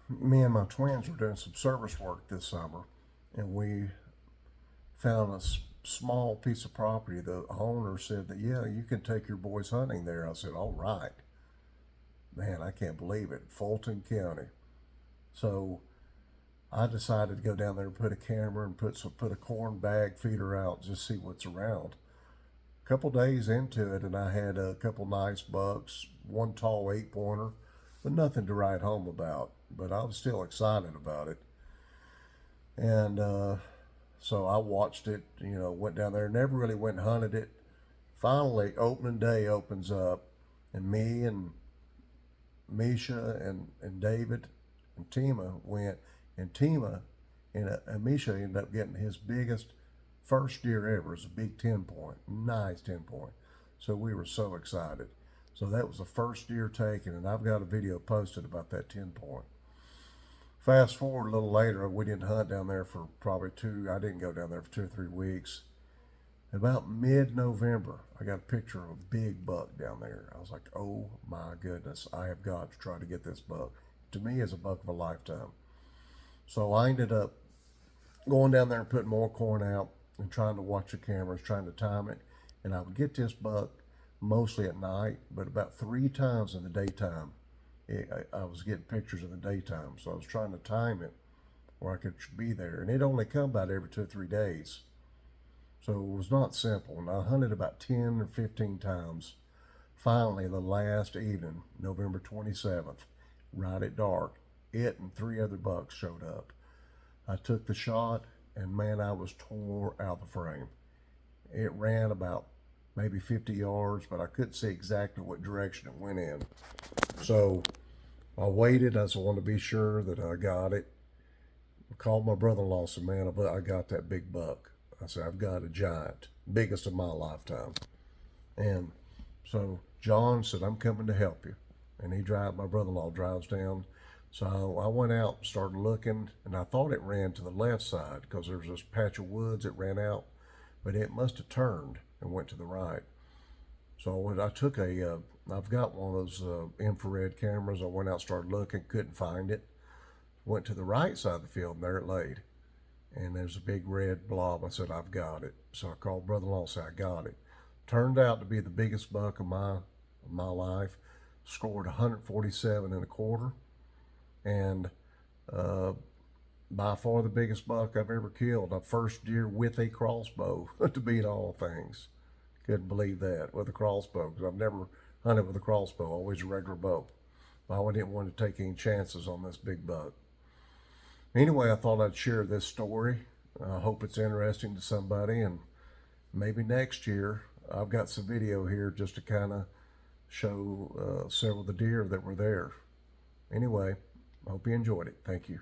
Me and my twins were doing some service work this summer, and we found a small piece of property. The owner said that, yeah, you can take your boys hunting there. I said, all right. Man, I can't believe it. Fulton County. So I decided to go down there and put a camera and put a corn bag feeder out, just see what's around. A couple days into it, and I had a couple nice bucks, one tall 8 pointer, but nothing to write home about. But I was still excited about it, and so I watched it. Went down there, never really went and hunted it. Finally, opening day opens up, and me and Misha and David and Tima went, and Tima and Misha ended up getting his biggest first deer ever. It was a big 10 point, nice 10 point. So we were so excited. So that was the first deer taken, and I've got a video posted about that 10 point. Fast forward a little later, we didn't hunt down there for probably I didn't go down there for 2 or 3 weeks. About mid-November, I got a picture of a big buck down there. I was like, oh my goodness, I have got to try to get this buck. To me, it's a buck of a lifetime. So I ended up going down there and putting more corn out and trying to watch the cameras, trying to time it. And I would get this buck mostly at night, but about 3 times in the daytime, I was getting pictures in the daytime. So I was trying to time it where I could be there. And it only come about every 2 or 3 days. So it was not simple. And I hunted about 10 or 15 times. Finally, the last evening, November 27th, right at dark, it and 3 other bucks showed up. I took the shot, and man, I was tore out of the frame. It ran about maybe 50 yards, but I couldn't see exactly what direction it went in. So I waited. I just wanted to be sure that I got it. I called my brother-in-law, said, man, I got that big buck. I said, I've got a giant, biggest of my lifetime. And so John said, I'm coming to help you. And my brother-in-law drives down. So I went out, started looking, and I thought it ran to the left side because there was this patch of woods that ran out, but it must have turned and went to the right. So when I took I've got one of those infrared cameras. I went out, started looking, couldn't find it. Went to the right side of the field, and there it laid. And there's a big red blob. I said, I've got it. So I called brother-in-law and said, I got it. Turned out to be the biggest buck of my life. Scored 147 and a quarter. And by far the biggest buck I've ever killed. A first deer with a crossbow to beat all things. Couldn't believe that, with a crossbow, because I've never hunted with a crossbow, always a regular bow. I didn't want to take any chances on this big buck. Anyway, I thought I'd share this story. I hope it's interesting to somebody, and maybe next year I've got some video here just to kind of show several of the deer that were there. Anyway, I hope you enjoyed it. Thank you.